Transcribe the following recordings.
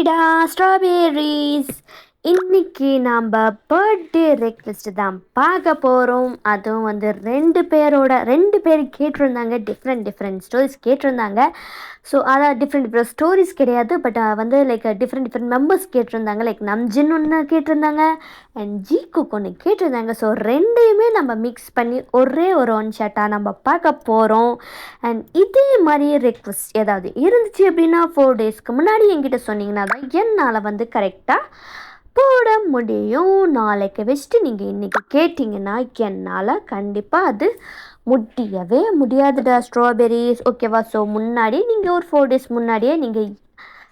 ஹேடா strawberries. இன்னைக்கு நாம் birthday request தான் பார்க்க போகிறோம். அதுவும் வந்து ரெண்டு பேர் கேட்டிருந்தாங்க. டிஃப்ரெண்ட் ஸ்டோரிஸ் கேட்டிருந்தாங்க. ஸோ அதான் டிஃப்ரெண்ட் ஸ்டோரிஸ் கிடையாது, பட் வந்து லைக் டிஃப்ரெண்ட் மெம்பர்ஸ் கேட்டிருந்தாங்க. லைக் நம்ஜின் ஒன்று கேட்டிருந்தாங்க அண்ட் ஜீக்குக் ஒன்று கேட்டிருந்தாங்க. ஸோ ரெண்டையுமே நம்ம மிக்ஸ் பண்ணி ஒரே ஒரு ஒன் ஷாட்டாக நம்ம பார்க்க போகிறோம். அண்ட் இதே மாதிரி ரெக்வெஸ்ட் ஏதாவது இருந்துச்சு அப்படின்னா 4 டேஸ்க்கு முன்னாடி என்கிட்ட சொன்னீங்கன்னா தான் என்னால் வந்து கரெக்டாக போட முடியும். நாளைக்கு வச்சுட்டு நீங்கள் இன்றைக்கி கேட்டிங்கன்னா என்னால் கண்டிப்பாக அது முடியவே முடியாதுடா ஸ்ட்ராபெரிஸ், ஓகேவா? ஸோ முன்னாடி நீங்கள் ஒரு 4 டேஸ் முன்னாடியே நீங்கள்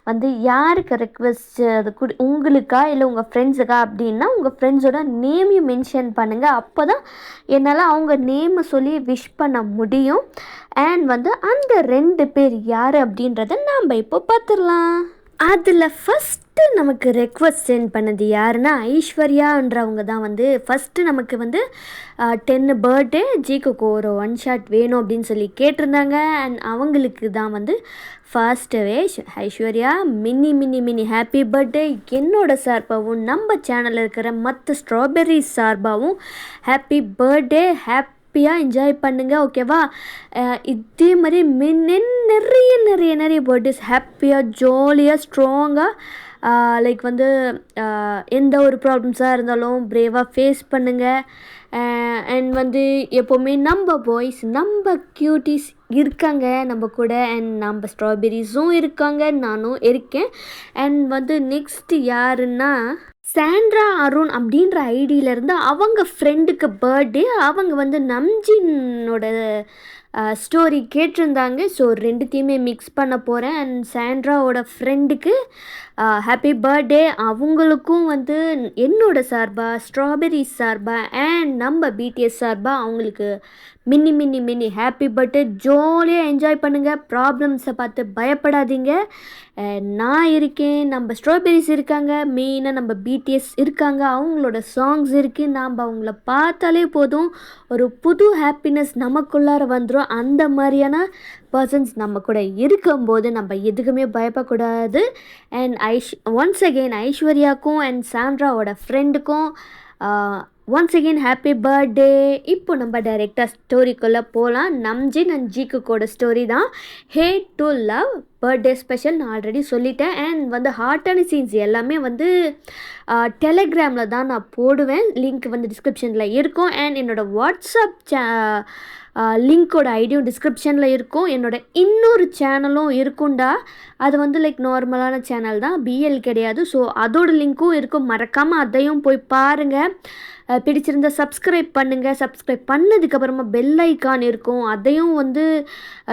வந்து யாருக்கு ரெக்வெஸ்ட் அது உங்களுக்கா இல்லை உங்கள் ஃப்ரெண்ட்ஸுக்கா அப்படின்னா உங்கள் ஃப்ரெண்ட்ஸோட நேமையும் மென்ஷன் பண்ணுங்கள். அப்போ தான் என்னால் அவங்க நேமை சொல்லி விஷ் பண்ண முடியும். அண்ட் வந்து அந்த 2 பேர் யார் அப்படின்றத நாம் இப்போ பார்த்துடலாம். அதில் ஃபஸ்ட்டு நமக்கு ரெக்வஸ்ட் சென்ட் பண்ணது யாருன்னா ஐஸ்வர்யான்றவங்க தான் வந்து ஃபஸ்ட்டு நமக்கு வந்து 10 பர்த்டே ஜீக்குக்கு ஒரு ஒன் ஷாட் வேணும் அப்படின்னு சொல்லி கேட்டிருந்தாங்க. அண்ட் அவங்களுக்கு தான் வந்து ஃபர்ஸ்ட்டவே ஐஸ்வர்யா மினி ஹாப்பி பர்த்டே. என்னோட சார்பாகவும் நம்ம சேனலில் இருக்கிற மற்ற ஸ்ட்ராபெர்ரிஸ் சார்பாகவும் ஹாப்பி பர்த்டே, ஹாப்பியாக என்ஜாய் பண்ணுங்கள், ஓகேவா? இதே மாதிரி நிறைய பர்த்டேஸ் ஹாப்பியாக ஜாலியாக ஸ்ட்ராங்காக லைக் வந்து எந்த ஒரு ப்ராப்ளம்ஸாக இருந்தாலும் பிரேவாக ஃபேஸ் பண்ணுங்கள். அண்ட் வந்து எப்போவுமே நம்ம பாய்ஸ் நம்ம க்யூட்டிஸ் இருக்காங்க நம்ம கூட. அண்ட் நம்ம ஸ்ட்ராபெர்ரிஸும் இருக்காங்க, நானும் இருக்கேன். அண்ட் வந்து நெக்ஸ்ட் யாருன்னா சாண்ட்ரா அருண் அப்படின்ற ஐடியிலேருந்து அவங்க ஃப்ரெண்டுக்கு பர்த்டே. அவங்க வந்து நம்ஜினோட ஸ்டோரி கேட்டிருந்தாங்க. ஸோ ரெண்டுத்தையுமே மிக்ஸ் பண்ண போகிறேன். அண்ட் சாண்ட்ராவோட ஃப்ரெண்டுக்கு ஹாப்பி பர்த்டே. அவங்களுக்கும் வந்து என்னோட சார்பாக ஸ்ட்ராபெர்ரிஸ் சார்பாக அண்ட் நம்ம பிடிஎஸ் சார்பாக அவங்களுக்கு மினி ஹாப்பி பர்த்டே. ஜாலியாக என்ஜாய் பண்ணுங்கள், ப்ராப்ளம்ஸை பார்த்து பயப்படாதீங்க. நான் இருக்கேன், நம்ம ஸ்ட்ராபெர்ரிஸ் இருக்காங்க, மெயினாக நம்ம பிடிஎஸ் இருக்காங்க, அவங்களோட சாங்ஸ் இருக்குது. நாம் அவங்கள பார்த்தாலே போதும் ஒரு புது ஹாப்பினஸ் நமக்குள்ளார வந்துடும். அந்த மாதிரியான பர்சன்ஸ் நம்ம கூட இருக்கும்போது நம்ம எதுக்குமே பயப்படக்கூடாது. அண்ட் ஒன்ஸ் அகெயின் ஐஸ்வர்யாவுக்கும் அண்ட் சாண்ட்ராவோட ஃப்ரெண்டுக்கும் ஒன்ஸ் அகெயின் ஹாப்பி பர்த்டே. இப்போ நம்ம டைரெக்டாக ஸ்டோரிக்குள்ளே போகலாம். நம்ஜின் அண்ட் ஜீக்குக்கோட ஸ்டோரி தான். Hate to love birthday special நான் ஆல்ரெடி சொல்லிட்டேன். அண்ட் வந்து ஹார்ட்டான சீன்ஸ் எல்லாமே வந்து டெலகிராமில் தான் நான் போடுவேன். லிங்க் வந்து டிஸ்கிரிப்ஷனில் இருக்கும். அண்ட் என்னோடய வாட்ஸ்அப் லிங்க்கோட ஐடியும் டிஸ்கிரிப்ஷனில் இருக்கும். என்னோட இன்னொரு சேனலும் இருக்கும்டா. அது வந்து லைக் நார்மலான சேனல் தான், பிஎல் கிடையாது. ஸோ அதோட லிங்க்கும் இருக்கும், மறக்காமல் அதையும் போய் பாருங்கள். பிடிச்சிருந்தா சப்ஸ்கிரைப் பண்ணுங்கள். சப்ஸ்கிரைப் பண்ணதுக்கப்புறமா பெல் ஐக்கான் இருக்கும், அதையும் வந்து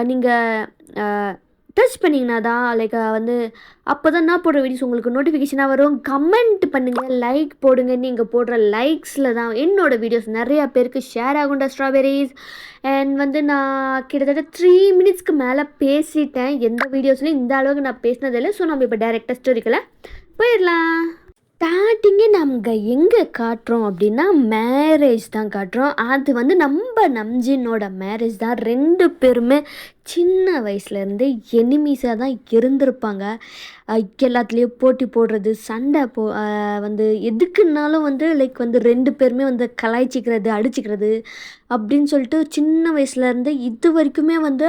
நீங்கள் டச் பண்ணிங்கன்னா தான் லைக் வந்து அப்போ தான் நான் போடுற வீடியோஸ் உங்களுக்கு நோட்டிஃபிகேஷனாக வரும். கமெண்ட் பண்ணுங்கள், லைக் போடுங்க. நீங்கள் போடுற லைக்ஸில் தான் என்னோடய வீடியோஸ் நிறையா பேருக்கு ஷேர் ஆகும்டா ஸ்ட்ராபெர்ரிஸ். அண்ட் வந்து நான் கிட்டத்தட்ட 3 மினிட்ஸ்க்கு மேலே பேசிட்டேன். எந்த வீடியோஸ்லையும் இந்த அளவுக்கு நான் பேசினதில்லை. ஸோ நம்ம இப்போ டைரெக்டாக ஸ்டோரிக்குள்ளே போயிடலாம். ஸ்டார்டிங்கே நாங்கள் எங்கே காட்டுறோம் அப்படின்னா மேரேஜ் தான் காட்டுறோம். அது வந்து நம்ம நம்ஜினோட மேரேஜ் தான். 2 பேருமே சின்ன வயசுலேருந்து எனிமீஸாக தான் இருந்திருப்பாங்க. எல்லாத்துலேயும் போட்டி போடுறது, சண்டை வந்து எதுக்குன்னாலும் வந்து லைக் வந்து 2 பேருமே வந்து கலாய்ச்சிக்கிறது, அடிச்சிக்கிறது அப்படின்னு சொல்லிட்டு சின்ன வயசுலேருந்து இது வரைக்குமே வந்து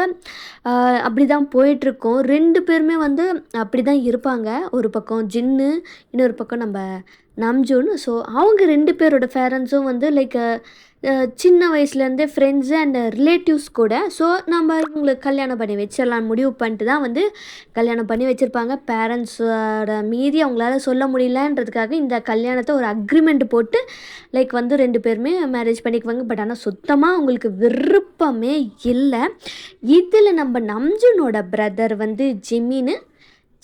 அப்படி தான் போயிட்டுருக்கோம். 2 பேருமே வந்து அப்படி தான் இருப்பாங்க. ஒரு பக்கம் ஜின்னு, இன்னொரு பக்கம் நம்ம நம்ஜூன். ஸோ அவங்க 2 பேரோட பேரண்ட்ஸும் வந்து லைக் சின்ன வயசுலேருந்தே ஃப்ரெண்ட்ஸு அண்ட் ரிலேட்டிவ்ஸ் கூட. ஸோ நம்ம இவங்களுக்கு கல்யாணம் பண்ணி வச்சிடலாம் முடிவு பண்ணிட்டு தான் வந்து கல்யாணம் பண்ணி வச்சுருப்பாங்க. பேரண்ட்ஸோட மீறி அவங்களால சொல்ல முடியலன்றதுக்காக இந்த கல்யாணத்தை ஒரு அக்ரிமெண்ட் போட்டு லைக் வந்து 2 பேருமே மேரேஜ் பண்ணிக்குவாங்க. பட் ஆனால் சுத்தமாக அவங்களுக்கு விருப்பமே இல்லை. இதில் நம்ம நம்ஜுனோட பிரதர் வந்து ஜிமின்னு,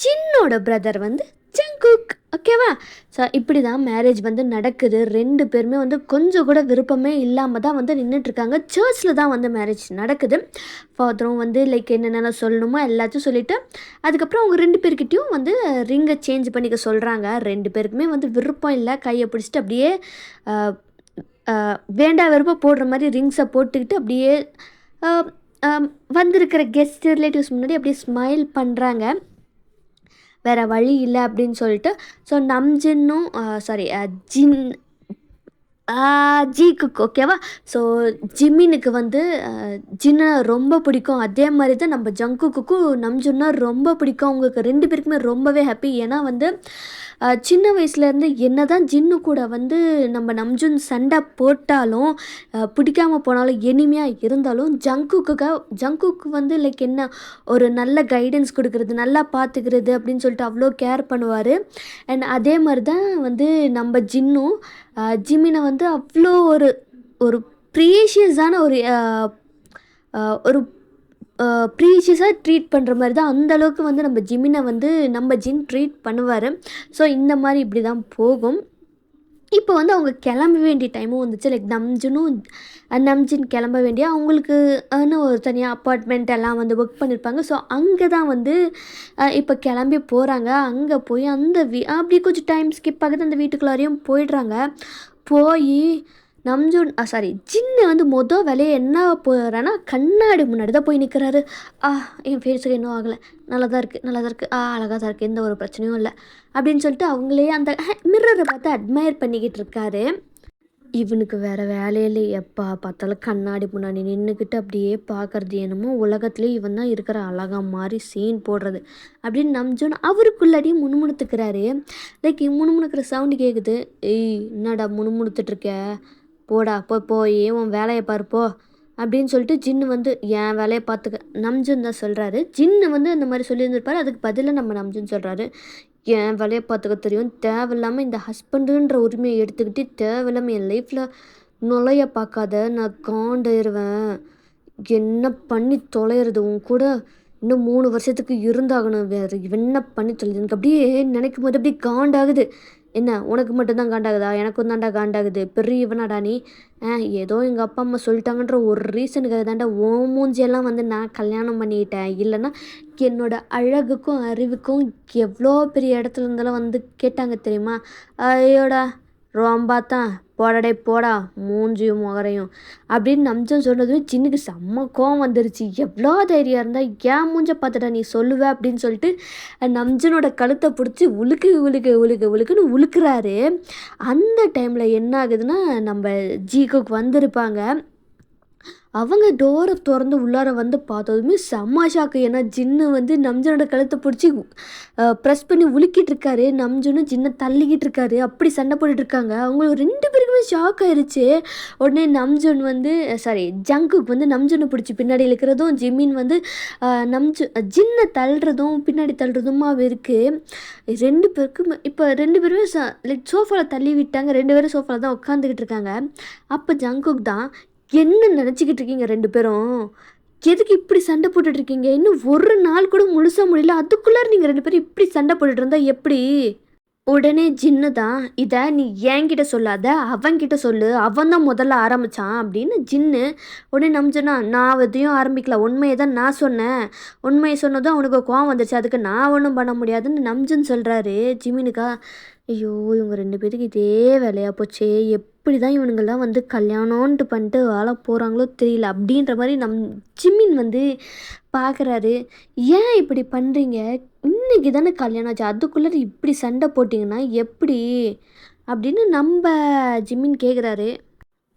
ஜின்னோட பிரதர் வந்து ஜங்குக், ஓகேவா? ஸோ இப்படி தான் மேரேஜ் வந்து நடக்குது. 2 பேருமே வந்து கொஞ்சம் கூட விருப்பமே இல்லாமல் தான் வந்து நின்றுட்டுருக்காங்க. சர்ச்சில் தான் வந்து மேரேஜ் நடக்குது. ஃபாதரும் வந்து லைக் என்னென்ன சொல்லணுமோ எல்லாத்தையும் சொல்லிவிட்டு அதுக்கப்புறம் அவங்க 2 பேர்கிட்டையும் வந்து ரிங்கை சேஞ்ச் பண்ணிக்க சொல்கிறாங்க. 2 பேருக்குமே வந்து விருப்பம் இல்லை. கையை பிடிச்சிட்டு அப்படியே வேண்டா வெறுப்பாக போடுற மாதிரி ரிங்ஸை போட்டுக்கிட்டு அப்படியே வந்திருக்கிற கெஸ்ட் ரிலேட்டிவ்ஸ் முன்னாடி அப்படியே ஸ்மைல் பண்ணுறாங்க. வேறு வழி இல்லை அப்படின்னு சொல்லிட்டு ஸோ நம்ஜின்னும் சாரி ஜின் ஜீக்குக்கு ஓகேவா. ஸோ ஜிம்மினுக்கு வந்து ஜின்னை ரொம்ப பிடிக்கும். அதே மாதிரி தான் நம்ம ஜங்குக்குக்கும் நம்ஜுன்னா ரொம்ப பிடிக்கும். அவங்களுக்கு 2 பேருக்குமே ரொம்பவே ஹாப்பி. ஏன்னா வந்து சின்ன வயசுலேருந்து என்ன தான் ஜின்னு கூட வந்து நம்ம நம்ஜுன் சண்டை போட்டாலும் பிடிக்காம போனாலும் எனிமையாக இருந்தாலும் ஜங்குக்கு வந்து லைக் என்ன ஒரு நல்ல கைடன்ஸ் கொடுக்குறது, நல்லா பார்த்துக்கிறது அப்படின்னு சொல்லிட்டு அவ்வளோ கேர் பண்ணுவார். அண்ட் அதே மாதிரி தான் வந்து நம்ம ஜின்னும் ஜிமினை வந்து அவ்வளோ ஒரு ஒரு ப்ரீஷியஸான ஒரு ப்ரீஷியஸாக ட்ரீட் பண்ணுற மாதிரி தான் அந்தளவுக்கு வந்து நம்ம ஜிமினை வந்து நம்ம ஜின் ட்ரீட் பண்ணுவார். ஸோ இந்த மாதிரி இப்படி தான் போகும். இப்போ வந்து அவங்க கிளம்ப வேண்டிய டைமும் வந்துச்சு. லைக் நம்ஜின் கிளம்ப வேண்டிய அவங்களுக்கு ஒரு தனியாக அப்பார்ட்மெண்ட் எல்லாம் வந்து புக் பண்ணியிருப்பாங்க. ஸோ அங்கே தான் வந்து இப்போ கிளம்பி போகிறாங்க. அங்கே போய் அந்த அப்படி கொஞ்சம் டைம் ஸ்கிப் ஆகுது. அந்த வீட்டுக்குள்ளாரையும் போயிடுறாங்க. போய் ஜின்னு வந்து வேலையை என்ன போகிறான்னா கண்ணாடி முன்னாடி தான் போய் நிற்கிறாரு. என் ஃபேஸுக்கு இன்னும் ஆகலை, நல்லா தான் இருக்குது, அழகாக தான் இருக்குது, எந்த ஒரு பிரச்சனையும் இல்லை அப்படின்னு சொல்லிட்டு அவங்களே அந்த மிரரை பார்த்து அட்மையர் பண்ணிக்கிட்டு இருக்காரு. இவனுக்கு வேறு வேலையில எப்போ பார்த்தாலும் கண்ணாடி முன்னாடி நின்றுக்கிட்டு அப்படியே பார்க்குறது, என்னமோ உலகத்துலேயே இவன் தான் இருக்கிற அழகா மாதிரி சீன் போடுறது அப்படின்னு நம்ஜோன்னு அவருக்குள்ளாடியும் முணுமுணுத்துக்கிறாரு. லைக் முணுமுணுக்கிற சவுண்டு கேட்குது. என்னடா முணுமுணுத்துட்ருக்க, போடா போய் உன் வேலையை பார்ப்போ அப்படின்னு சொல்லிட்டு ஜின்னு வந்து என் வேலையை பார்த்துக்க நம்ஜுன் தான் சொல்கிறாரு. ஜின்னு வந்து அந்த மாதிரி சொல்லியிருந்திருப்பாரு. அதுக்கு பதிலாக நம்ம நம்ஜுன் சொல்கிறாரு, என் வேலையை பார்த்துக்க தெரியும், தேவையில்லாமல் இந்த ஹஸ்பண்டுன்ற உரிமையை எடுத்துக்கிட்டு தேவையில்லாமல் என் லைஃப்பில் நுழைய பார்க்காத, நான் காண்டாயிருவேன், என்ன பண்ணி தொலைகிறது, உன் கூட இன்னும் 3 வருஷத்துக்கு இருந்தாகணும், வேறு என்ன பண்ணி தொலைது, எனக்கு அப்படியே நினைக்கும் போது அப்படியே காண்டாகுது. என்ன உனக்கு மட்டும்தான் காண்டாகுதா, எனக்கும் தாண்டா காண்டாகுது, பெரிய இவனாடா நீ, ஏதோ எங்கள் அப்பா அம்மா சொல்லிட்டாங்கன்ற ஒரு ரீசனுக்காக தாண்டா ஓ மூஞ்சியெல்லாம் வந்து நான் கல்யாணம் பண்ணிக்கிட்டேன், இல்லைன்னா என்னோட அழகுக்கும் அறிவுக்கும் எவ்வளோ பெரிய இடத்துல இருந்தாலும் வந்து கேட்டாங்க தெரியுமா, ஐயோடா ரொம்ப தான் போடடே போடா மூஞ்சியும் முகரையும் அப்படின்னு நம்ஜன் சொன்னதுமே ஜின்னுக்கு செம்ம கோவம் வந்துருச்சு. எவ்வளோ தைரியம் இருந்தால் ஏன் மூஞ்ச பார்த்துட்டா நீ சொல்லுவ அப்படின்னு சொல்லிட்டு நம்ஜனோட கழுத்தை பிடிச்சி உழுக்குன்னு உழுக்குறாரு. அந்த டைமில் என்ன ஆகுதுன்னா நம்ம ஜீக்குக்கு வந்திருப்பாங்க. அவங்க டோரை திறந்து உள்ளார வந்து பார்த்ததுமே செம்ம ஷாக்கு. ஏன்னா ஜின்னு வந்து நம்ஜனோட கழுத்தை பிடிச்சி ப்ரெஸ் பண்ணி உலுக்கிட்டு இருக்காரு. நம்ஜனும் ஜின்னை தள்ளிக்கிட்டு இருக்காரு. அப்படி சண்டை போட்டுட்டு இருக்காங்க. அவங்களுக்கு 2 பேருக்குமே ஷாக் ஆயிடுச்சு. உடனே நம்ஜன் வந்து ஜங்குக்கு வந்து நம்ஜனை பிடிச்சி பின்னாடி இழுக்கிறதும், ஜிமின் வந்து ஜின்னை தள்ளுறதும் பின்னாடி தள்ளுறதுமாவே இருக்குது. 2 பேருக்கும் இப்போ 2 பேருமே லைக் சோஃபாவில் தள்ளி விட்டாங்க. 2 பேரும் சோஃபாவில் தான் உட்காந்துக்கிட்டு இருக்காங்க. அப்போ ஜங்குக் தான், என்ன நினச்சிக்கிட்டு இருக்கீங்க 2 பேரும், எதுக்கு இப்படி சண்டை போட்டுட்ருக்கீங்க, இன்னும் ஒரு நாள் கூட முழுசாக முடியல, அதுக்குள்ளார நீங்கள் 2 பேரும் இப்படி சண்டை போட்டுட்டு இருந்தா எப்படி? உடனே ஜின்னு தான், இதை நீ என்கிட்ட சொல்லாத அவன்கிட்ட சொல்லு, அவன் தான் முதல்ல ஆரம்பித்தான் அப்படின்னு ஜின்னு. உடனே நம்ஜனா, நான் எதையும் ஆரம்பிக்கல, உண்மையை தான் நான் சொன்னேன், உண்மையை சொன்னதும் அவனுக்கு கோவம் வந்துச்சு, அதுக்கு நான் ஒன்றும் பண்ண முடியாதுன்னு நம்ஜன் சொல்கிறாரு ஜிமினுக்கா. ஐயோ இவங்க 2 பேருக்கு இதே வேலையாக போச்சே, எப்படி தான் இவனுங்கள்லாம் வந்து கல்யாணம்ன்ட்டு பண்ணிட்டு வாழ போகிறாங்களோ தெரியல அப்படின்ற மாதிரி ஜிமின் வந்து பார்க்குறாரு. ஏன் இப்படி பண்ணுறீங்க, இன்றைக்கி தானே கல்யாணம் ஆச்சு, அதுக்குள்ளே இப்படி சண்டை போட்டிங்கன்னா எப்படி அப்படின்னு நம்ம ஜிமின் கேட்குறாரு.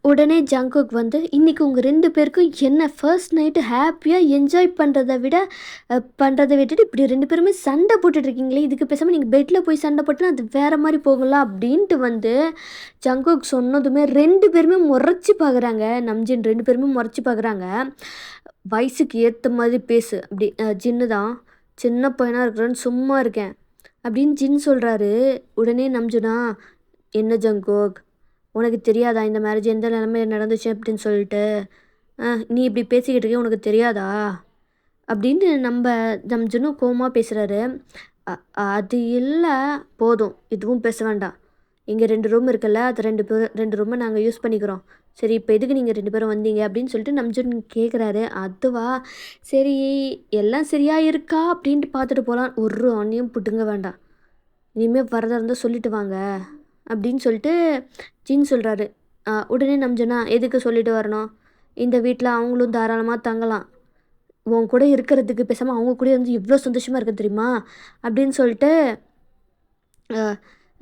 உடனே ஜங்குக் வந்து, இன்றைக்கி உங்கள் 2 பேருக்கும் என்ன ஃபர்ஸ்ட் நைட்டு ஹாப்பியாக என்ஜாய் பண்ணுறதை விட்டுட்டு இப்படி 2 பேருமே சண்டை போட்டுட்ருக்கீங்களே, இதுக்கு பேசாமல் நீங்கள் பெட்டில் போய் சண்டை போட்டுனா அது வேறு மாதிரி போகலாம் அப்படின்ட்டு வந்து ஜங்குக் சொன்னதுமே 2 பேருமே முறைச்சி பார்க்குறாங்க. நம்ஜின் 2 பேருமே முறைச்சி பார்க்குறாங்க. வயசுக்கு ஏற்ற மாதிரி பேசு அப்படி, ஜின்னு தான் சின்ன பையனாக இருக்கிறேன்னு சும்மா இருக்கேன் அப்படின்னு ஜின் சொல்கிறாரு. உடனே நம்ஜுனா, என்ன ஜங்குக் உனக்கு தெரியாதா இந்த மேரேஜ் எந்த நிலைமையில் நடந்துச்சு அப்படின்னு சொல்லிட்டு, நீ இப்படி பேசிக்கிட்டு இருக்க உனக்கு தெரியாதா அப்படின்னு நம்ஜனும் கோவமாக பேசுகிறாரு. அது இல்லை, போதும் இதுவும் பேச வேண்டாம், இங்கே 2 ரூம் இருக்குல்ல, அது 2 ரூமை நாங்கள் யூஸ் பண்ணிக்கிறோம், சரி இப்போ எதுக்கு நீங்கள் 2 பேரும் வந்தீங்க அப்படின்னு சொல்லிட்டு நம்ஜன் கேட்குறாரு. அதுவா, சரி எல்லாம் சரியாக இருக்கா அப்படின்ட்டு பார்த்துட்டு போகலாம், ஒரு ஆணையும் புட்டுங்க வேண்டாம், இனிமேல் வரதா இருந்தால் சொல்லிட்டு வாங்க அப்படின்னு சொல்லிட்டு ஜின் சொல்கிறாரு. உடனே நம்ஜனா, எதுக்கு சொல்லிட்டு வரணும், இந்த வீட்டில் அவங்களும் தாராளமாக தங்கலாம், உன் கூட இருக்கிறதுக்கு பேசாமல் அவங்க கூட வந்து எவ்வளோ சந்தோஷமாக இருக்கு தெரியுமா அப்படின்னு சொல்லிட்டு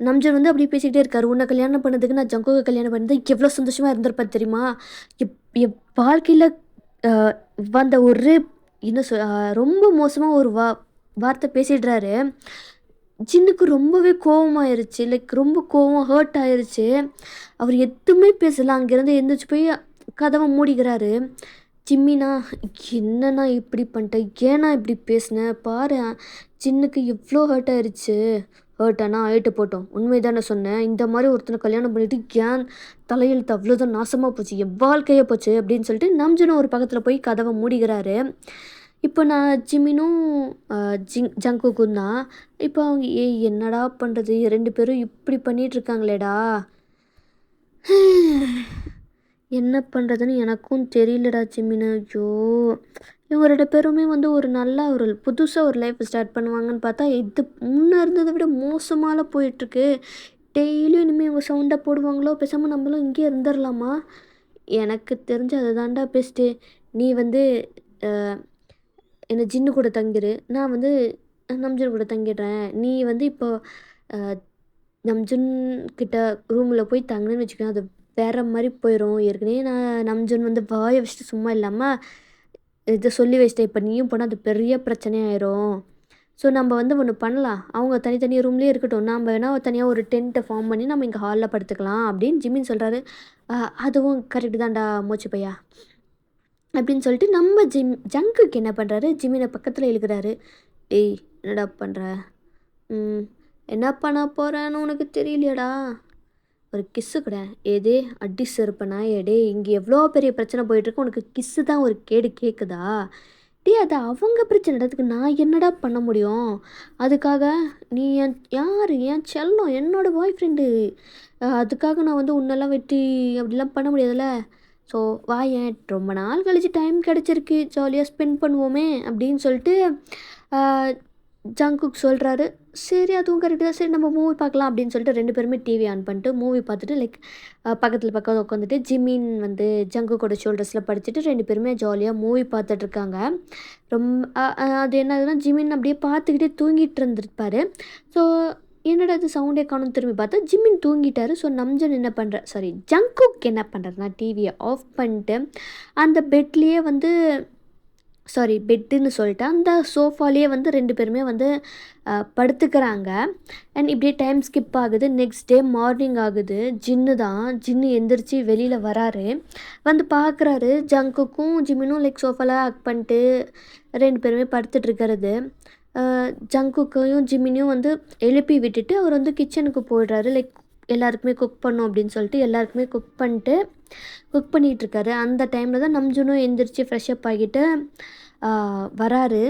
நம்ஜன் வந்து அப்படியே பேசிக்கிட்டே இருக்காரு. உன்னை கல்யாணம் பண்ணதுக்கு நான் ஜங்குவை கல்யாணம் பண்ணது எவ்வளோ சந்தோஷமாக இருந்திருப்பேன் தெரியுமா. எப் என் வாழ்க்கையில் வந்த ஒரு என்ன சொல் ரொம்ப மோசமாக ஒரு வார்த்தை பேசிடுறாரு. ஜின்னுக்கு ரொம்பவே கோவமாயிருச்சு. லைக் ரொம்ப கோவம் ஹர்ட் ஆயிருச்சு. அவர் எதுவுமே பேசல. அங்கேருந்து எந்திரிச்சு போய் கதவை மூடிக்கிறாரு. ஜிம்மினா என்னண்ணா இப்படி பண்ணிட்டேன், ஏன்னா இப்படி பேசினேன் பாரு, ஜின்னுக்கு எவ்வளோ ஹர்ட் ஆயிருச்சு. ஹர்ட் ஆனால் ஆயிட்டு போட்டோம், உண்மை தானே சொன்னேன். இந்த மாதிரி ஒருத்தனை கல்யாணம் பண்ணிட்டு ஏன் தலையெழுத்து அவ்வளோதான் நாசமாக போச்சு, என் வாழ்க்கையே போச்சு அப்படின்னு சொல்லிட்டு நம்ஜனும் ஒரு பக்கத்தில் போய் கதவை மூடிக்கிறாரு. இப்போ நான் ஜிமினும் ஜங்குக்கும் தான். இப்போ அவங்க என்னடா பண்ணுறது, 2 பேரும் இப்படி பண்ணிகிட்ருக்காங்களேடா, என்ன பண்ணுறதுன்னு எனக்கும் தெரியலடா ஜிமினு. ஐயோ, இவங்க 2 பேருமே வந்து ஒரு நல்ல ஒரு புதுசாக ஒரு லைஃப் ஸ்டார்ட் பண்ணுவாங்கன்னு பார்த்தா இது முன்னே இருந்ததை விட மோசமால போயிட்டுருக்கு. டெய்லியும் இனிமேல் இவங்க சவுண்டாக போடுவாங்களோ, பேசாமல் நம்மளும் இங்கேயே இருந்துடலாமா. எனக்கு தெரிஞ்சு அதை தாண்டா பெஸ்ட்டு. நீ வந்து என்னை ஜின்னு கூட தங்கிடு, நான் வந்து நம்ஜன் கூட தங்கிடுறேன். நீ வந்து இப்போ நம்ஜன் கிட்ட ரூமில் போய் தங்கினேன்னு வச்சுக்கோங்க, அது வேற மாதிரி போயிடும். ஏற்கனவே நான் நம்ஜன் வந்து வாயை வச்சுட்டு சும்மா இல்லாமல் இதை சொல்லி வச்சிட்டேன். இப்போ நீயும் போனால் அது பெரிய பிரச்சனையாயிரும். ஸோ நம்ம வந்து ஒன்று பண்ணலாம், அவங்க தனித்தனி ரூம்லேயே இருக்கட்டும், நாம் வேணால் தனியாக ஒரு டென்ட்டை ஃபார்ம் பண்ணி நம்ம இங்கே ஹாலில் படுத்துக்கலாம் அப்படின்னு ஜிம்மின்னு சொல்கிறாரு. அதுவும் கரெக்டு தான்டா மூச்சு பையா அப்படின்னு சொல்லிட்டு நம்ம ஜங்குக்கு என்ன பண்ணுறாரு, ஜிம்மினை பக்கத்தில் இழுக்கிறாரு. ஏய் என்னடா பண்ணுற, என்ன பண்ண போகிறேன்னு உனக்கு தெரியலையாடா, ஒரு கிஸ்ஸு கூட ஏதே அடி செருப்பனா ஏடே, இங்கே எவ்வளோ பெரிய பிரச்சனை போயிட்டுருக்கு, உனக்கு கிஸ்ஸு தான் ஒரு கேடு கேட்குதா. டே அது அவங்க பிரச்சனை, அதுக்கு நான் என்னடா பண்ண முடியும். அதுக்காக நீ என் செல்லம், என்னோடய பாய் ஃப்ரெண்டு, அதுக்காக நான் வந்து உன்னெல்லாம் வெட்டி அப்படிலாம் பண்ண முடியாதுல்ல. ஸோ ஏன் ரொம்ப நாள் கழித்து டைம் கிடச்சிருக்கு, ஜாலியாக ஸ்பெண்ட் பண்ணுவோமே அப்படின்னு சொல்லிட்டு ஜங்குக் சொல்கிறாரு. சரி அதுவும் கரெக்டு தான், சரி நம்ம மூவி பார்க்கலாம் அப்படின்னு சொல்லிட்டு 2 பேருமே டிவி ஆன் பண்ணிட்டு மூவி பார்த்துட்டு லைக் பக்கத்தில் உட்காந்துட்டு ஜிமின் வந்து ஜங்குக்கோட ஷோல்டர்ஸில் படிச்சுட்டு 2 பேருமே ஜாலியாக மூவி பார்த்துட்ருக்காங்க. ரொம்ப அது என்னதுன்னா ஜிமின் அப்படியே பார்த்துக்கிட்டே தூங்கிட்டு இருந்திருப்பார். ஸோ என்னடா அது சவுண்டே காணும் திரும்பி பார்த்தா ஜிமின் தூங்கிட்டாரு. ஸோ நம்ஜன் என்ன ஜங்குக் என்ன பண்ணுறாருன்னா டிவியை ஆஃப் பண்ணிட்டு அந்த பெட்லேயே வந்து பெட்டுன்னு சொல்லிட்டு அந்த சோஃபாலேயே வந்து 2 பேருமே வந்து படுத்துக்கிறாங்க. அண்ட் இப்படியே டைம் ஸ்கிப் ஆகுது. நெக்ஸ்ட் டே மார்னிங் ஆகுது. ஜின்னு எந்திரிச்சு வெளியில் வராரு. வந்து பார்க்குறாரு ஜங்குக்கும் ஜிம்மினும் லைக் சோஃபாவில் ஹக் பண்ணிட்டு 2 பேருமே படுத்துட்ருக்கிறது. ஜங்குக்கையும் ஜிம்மினையும் வந்து எழுப்பி விட்டுட்டு அவர் வந்து கிச்சனுக்கு போயிடுறாரு. லைக் எல்லாருக்குமே குக் பண்ணும் அப்படின்னு சொல்லிட்டு எல்லாருக்குமே குக் பண்ணிகிட்ருக்காரு. அந்த டைமில் தான் நம்ஜுனும் எந்திரிச்சு ஃப்ரெஷ்அப் ஆகிட்டு வராரு.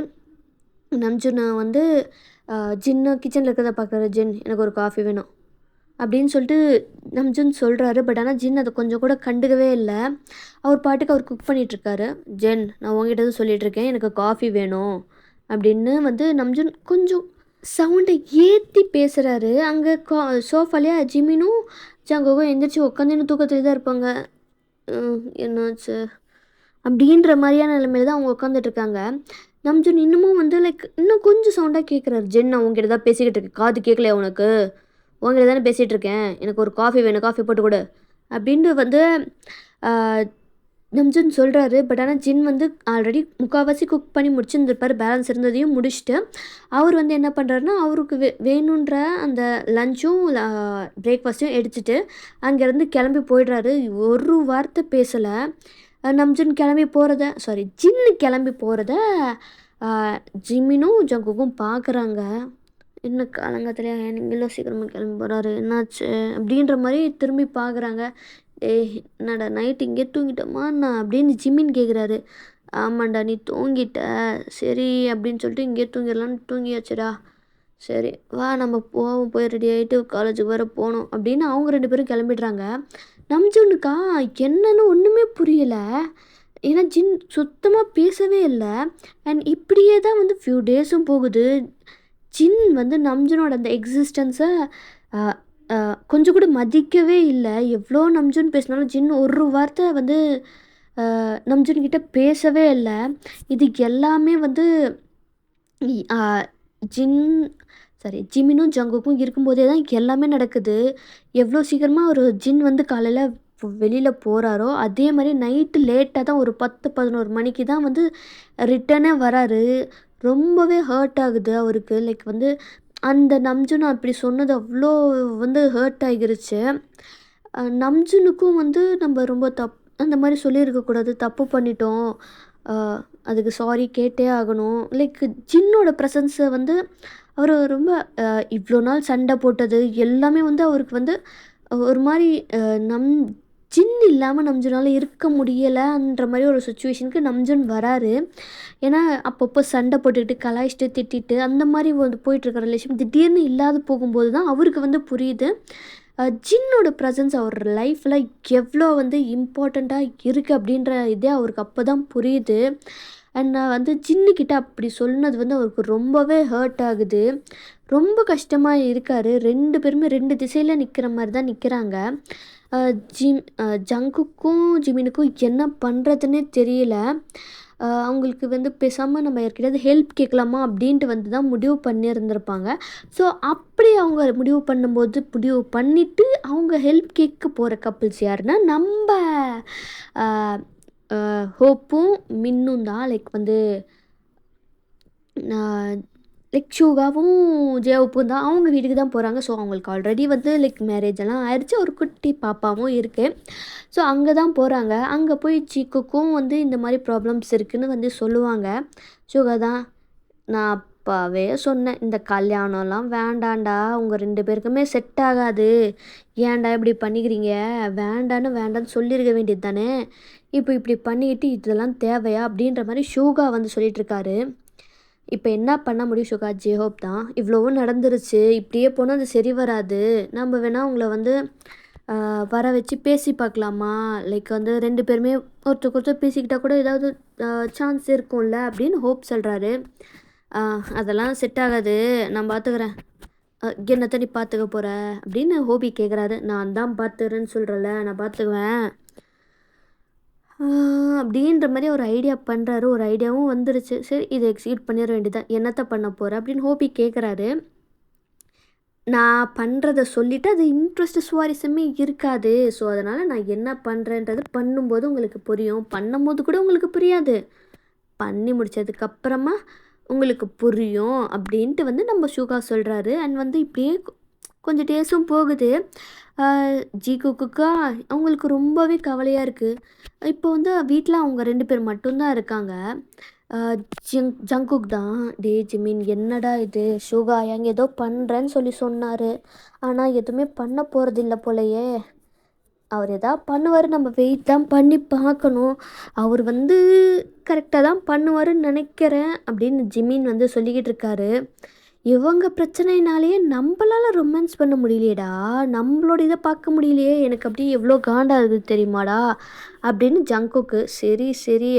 நம்ஜுனை வந்து ஜின்னு கிச்சனில் இருக்கிறத பார்க்குறாரு. ஜின் எனக்கு ஒரு காஃபி வேணும் அப்படின்னு சொல்லிட்டு நம்ஜுன் சொல்கிறாரு. பட் ஆனால் ஜின் அதை கொஞ்சம் கூட கண்டுக்கவே இல்லை. அவர் பாட்டுக்கு அவர் குக் பண்ணிகிட்ருக்காரு. ஜென் நான் உங்ககிட்ட தான் சொல்லிகிட்ருக்கேன், எனக்கு காஃபி வேணும் அப்படின்னு வந்து நம்ஜுன் கொஞ்சம் சவுண்டை ஏற்றி பேசுகிறாரு. அங்கே சோஃபாலேயே ஜிமினும் ஜங்குக்கும் எந்திரிச்சு உட்காந்து தூக்கத்தில் தான் இருப்பாங்க. என்னாச்சு அப்படின்ற மாதிரியான நிலைமையில தான் அவங்க உட்காந்துட்ருக்காங்க. நம்ஜுன் இன்னமும் வந்து லைக் இன்னும் கொஞ்சம் சவுண்டாக கேட்குறாரு. ஜென் நான் உங்ககிட்ட தான் பேசிக்கிட்டு இருக்கேன், காது கேட்கலையா உனக்கு, உங்ககிட்ட தானே பேசிகிட்டு இருக்கேன், எனக்கு ஒரு காஃபி வேணும், காஃபி போட்டு கொடு அப்படின்னு வந்து நம்ஜுன் சொல்கிறாரு. பட் ஆனால் ஜின் வந்து ஆல்ரெடி முக்கால்வாசி குக் பண்ணி முடிச்சுருந்துருப்பார். பேலன்ஸ் இருந்ததையும் முடிச்சுட்டு அவர் வந்து என்ன பண்ணுறாருன்னா அவருக்கு வேணுன்ற அந்த லஞ்சும் பிரேக்ஃபாஸ்ட்டும் எடுத்துகிட்டு அங்கேருந்து கிளம்பி போயிடுறாரு. ஒரு வார்த்தை பேசலை. நம்ஜுன் ஜின்னு கிளம்பி போகிறத ஜிம்மினும் ஜங்குக்கும் பார்க்குறாங்க. என்ன காலங்காத்திலே நீங்களும் சீக்கிரமாக கிளம்பி போகிறாரு, என்னாச்சு அப்படின்ற மாதிரி திரும்பி பார்க்குறாங்க. என்னடா நைட்டு இங்கே தூங்கிட்டோமா நான் அப்படின்னு ஜிம்மின் கேட்குறாரு. ஆமாண்டா நீ தூங்கிட்ட, சரி அப்படின்னு சொல்லிட்டு இங்கே தூங்கிடலான்னு தூங்கியாச்சுடா. சரி வா நம்ம போவோம், போய் ரெடி ஆகிட்டு காலேஜுக்கு வேறு போகணும் அப்படின்னு அவங்க 2 பேரும் கிளம்பிடுறாங்க. நம்ஜுனுக்கா என்னன்னு ஒன்றுமே புரியலை. ஏன்னா ஜின் சுத்தமாக பேசவே இல்லை. அண்ட் இப்படியே தான் வந்து ஃபியூ டேஸும் போகுது. ஜின் வந்து நம்ஜுனோட அந்த எக்ஸிஸ்டன்ஸை கொஞ்சம் கூட மதிக்கவே இல்லை. எவ்வளோ நம்ஜுன் பேசினாலும் ஜின் ஒரு வார்த்தை வந்து நம்ஜுன் கிட்ட பேசவே இல்ல. இது எல்லாமே வந்து இ ஆ ஜின் சாரி ஜிமினும், ஜங்குக்கும் இருக்கும்போதே தான் எல்லாமே நடக்குது. எவ்வளோ சீக்கிரமா ஒரு ஜின் வந்து காலையில வெளியில போறாரோ, அதே மாரி நைட்டு லேட்டா தான் ஒரு 10, 11 மணிக்கு தான் வந்து ரிட்டர்னே வராரு. ரொம்பவே ஹர்ட் ஆகுது அவருக்கு. லைக் வந்து அந்த நம்ஜுன் அப்படி சொன்னது அவ்வளோ வந்து ஹர்ட் ஆகிருச்சு. நம்ஜுனுக்கும் வந்து நம்ம ரொம்ப அந்த மாரி சொல்லியிருக்கக்கூடாது. தப்பு பண்ணிட்டோம். அ அதுக்கு சாரி கேட்டே ஆகணும். லைக் ஜின்னோட ப்ரெசன்ஸ வந்து அவரு ரொம்ப இவ்வளோ நாள் சண்டை போட்டது எல்லாமே வந்து அவருக்கு வந்து ஒரு மாரி நம் ஜின் இல்லாம நம்ஜுனால இருக்க முடியலன்ற மாரி ஒரு சிச்சுவேஷனுக்கு நம்ஜுன் வராரு. ஏன்னா, அப்பப்போ சண்டை போட்டுக்கிட்டு, கலாய்ச்சிட்டு, திட்டிட்டு அந்த மாரி வந்து போயிட்டுருக்க ரிலேஷன் திடீர்னு இல்லாத போகும்போது தான் அவருக்கு வந்து புரியுது. ஜின்னோட ப்ரெசன்ஸ் அவர் லைஃப்ல எவ்வளோ வந்து இம்பார்ட்டண்ட்டா இருக்கு அப்படின்ற இதே அவருக்கு அப்போ தான் புரியுது. அண்ட் நான் வந்து ஜின்னுக்கிட்ட அப்படி சொன்னது வந்து அவருக்கு ரொம்பவே ஹர்ட் ஆகுது. ரொம்ப கஷ்டமா இருக்காரு. 2 பேருமே 2 திசையில நிக்கிற மாரி தான் நிக்கிறாங்க. ஜங்குக்கும், ஜிமினுக்கும் என்ன பண்றதுன்னே தெரியல. அவங்களுக்கு வந்து பேசாம நம்ம யார்கிட்டயாவது ஹெல்ப் கேட்கலாமா அப்படின்ட்டு வந்து தான் முடிவு பண்ணியிருந்திருப்பாங்க. ஸோ, அப்படி அவங்க முடிவு பண்ணும்போது முடிவு பண்ணிட்டு அவங்க ஹெல்ப் கேட்க போற கப்பிள்ஸ் யாருன்னா, நம்ப அ அ ஹோப்பும், மின்னும் தான். லைக் வந்து நான் லைக் ஷூகாவும், ஜேஹோப்பும் தான் அவங்க வீட்டுக்கு தான் போறாங்க. ஸோ, அவங்களுக்கு ஆல்ரெடி வந்து லைக் மேரேஜ் எல்லாம் ஆயிடுச்சு. ஒரு குட்டி பாப்பாவும் இருக்கு. ஸோ, அங்க தான் போறாங்க. அங்க போய் சீக்குக்கும் வந்து இந்த மாரி ப்ராப்ளம்ஸ் இருக்குன்னு வந்து சொல்லுவாங்க. ஷூகா தான், "நான் அப்பவே சொன்னேன். இந்த கல்யாணம்லாம் வேண்டான்டா. உங்க 2 பேருக்குமே செட் ஆகாது. ஏன்டா இப்படி பண்ணிக்கிறீங்க? வேண்டான்னு சொல்லியிருக்க வேண்டியது தானே. இப்போ இப்படி பண்ணிக்கிட்டு இதெல்லாம் தேவையா?" அப்படின்ற மாரி ஷூகா வந்து சொல்லிட்டுருக்காரு. இப்ப என்ன பண்ண முடியும் சுகா? ஜே-ஹோப் தான். இவ்வளவும் நடந்துருச்சு. இப்படியே போனா அது சரி வராது. நம்ம வேணா உங்கள வந்து வர வச்சு பேசி பார்க்கலாமா? லைக் வந்து 2 பேருமே ஒருத்தருக்கு ஒருத்தர் பேசிக்கிட்டா கூட ஏதாவது சான்ஸ் இருக்கும்ல அப்படின்னு ஹோப் சொல்றாரு. "அ அதெல்லாம் செட் ஆகாது. நான் பார்த்துக்கிறேன்." "என்னத்த நீ பார்த்துக்க போற?" அப்படின்னு ஹோபி கேட்குறாரு. "நான் தான் பார்த்துக்கிறேன்னு சொல்றேன்ல. நான் பார்த்துக்குவேன்." அப்படின்ற மாரி ஒரு ஐடியா பண்றாரு. ஒரு ஐடியாவும் வந்துருச்சு. சரி இத எக்ஸிக்யூட் பண்ணிற வேண்டியதுதான். "என்னத்த பண்ண போற?" அப்படின்னு ஹோபி கேட்குறாரு. நான் பண்றத சொல்லிட்டு அது இன்ட்ரெஸ்ட் சுவாரஸ்யமே இருக்காது. ஸோ, அதனால நான் என்ன பண்றேன்றது பண்ணும்போது உங்களுக்கு புரியும். பண்ணும்போது கூட உங்களுக்கு புரியாது. பண்ணி முடிச்சதுக்கப்புறமா உங்களுக்கு புரியும் அப்படின்ட்டு வந்து நம்ம ஷூகா சொல்றாரு. அண்ட் வந்து இப்படியே கொஞ்சம் டேஸும் போகுது. அ ஜிகுக்குக்கா அவங்களுக்கு ரொம்பவே கவலையா இருக்கு. இப்போ வந்து வீட்ல அவங்க 2 பேர் மட்டும் தான் இருக்காங்க. அ ஜங்குக் தான், "டேய் ஜிமின் என்னடா இது? ஷூகா அங்க ஏதோ பண்றேன்னு சொல்லி சொன்னாரு. ஆனா எதுவுமே பண்ண போறதில்ல போலயே." அவர் எதாவது பண்ணுவாரு. நம்ம வெயிட் தான் பண்ணி பார்க்கணும். அவர் வந்து கரெக்ட்டா தான் பண்ணுவாருன்னு நெனைக்கிறேன் அப்படின்னு ஜிமின் வந்து சொல்லிக்கிட்டு இருக்காரு. இவங்க பிரச்சனையினாலேயே நம்பளால ரொமான்ஸ் பண்ண முடியலையேடா! நம்பளோட இத பார்க்க முடியலையே! எனக்கு அப்படியே எவ்வளோ காண்டாகுது தெரியுமாடா? அப்படின்னு ஜங்குக்கு, சரி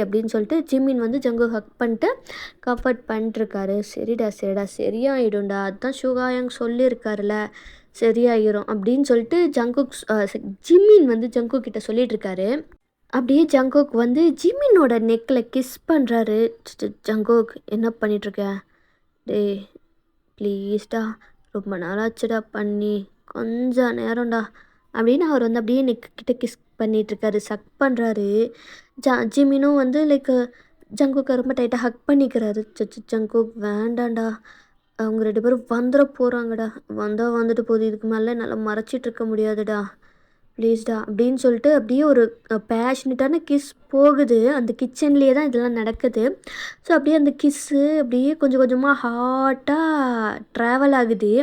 அப்படின்னு சொல்லிட்டு ஜிமின் வந்து ஜங்குக் ஹக் பண்ணிட்டு கம்ஃபர்ட் பண்ணிட்டுருக்காரு. சரிடா சரியாயிடும்டா. அதான் ஷுகாயாங் சொல்லியிருக்காருல. சரியாயிரும் அப்படின்னு சொல்லிட்டு ஜங்குக் ஜிமின் வந்து ஜங்குக் கிட்ட சொல்லிட்டுருக்காரு. அப்படியே ஜங்குக் வந்து ஜிமினோட நெக்ல கிஸ் பண்றாரு. ஜங்குக் என்ன பண்ணிட்டுருக்க? டேய் ப்ளீஸ்டா, ரொம்ப நாளாச்சுடா பண்ணி. கொஞ்சம் நேரம்டா. அப்படின்னு அவர் வந்து அப்படியே நெக் கிட்ட கிஸ் பண்ணிட்டுருக்காரு. சக் பண்ணுறாரு. ஜிமினும் வந்து லைக் ஜங்குக்க ரொம்ப டைட்டாக ஹக் பண்ணிக்கிறாரு. ஜங்குக் வேண்டான்டா. அவங்க 2 பேரும் வந்துட போகிறாங்கடா. வந்தா வந்துட்டு போகுது. இதுக்கு மேலே என்னால் மறைச்சிட்டு இருக்க முடியாதுடா. ப்ளீஸ்டா அப்படின்னு சொல்லிட்டு அப்படியே ஒரு பேஷனட்டான கிஸ் போகுது. அந்த கிச்சன்லேயே தான் இதெல்லாம் நடக்குது. ஸோ அப்படியே அந்த கிஸ்ஸு அப்படியே கொஞ்சம் கொஞ்சமாக ஹாட்டாக ட்ராவல் ஆகுது.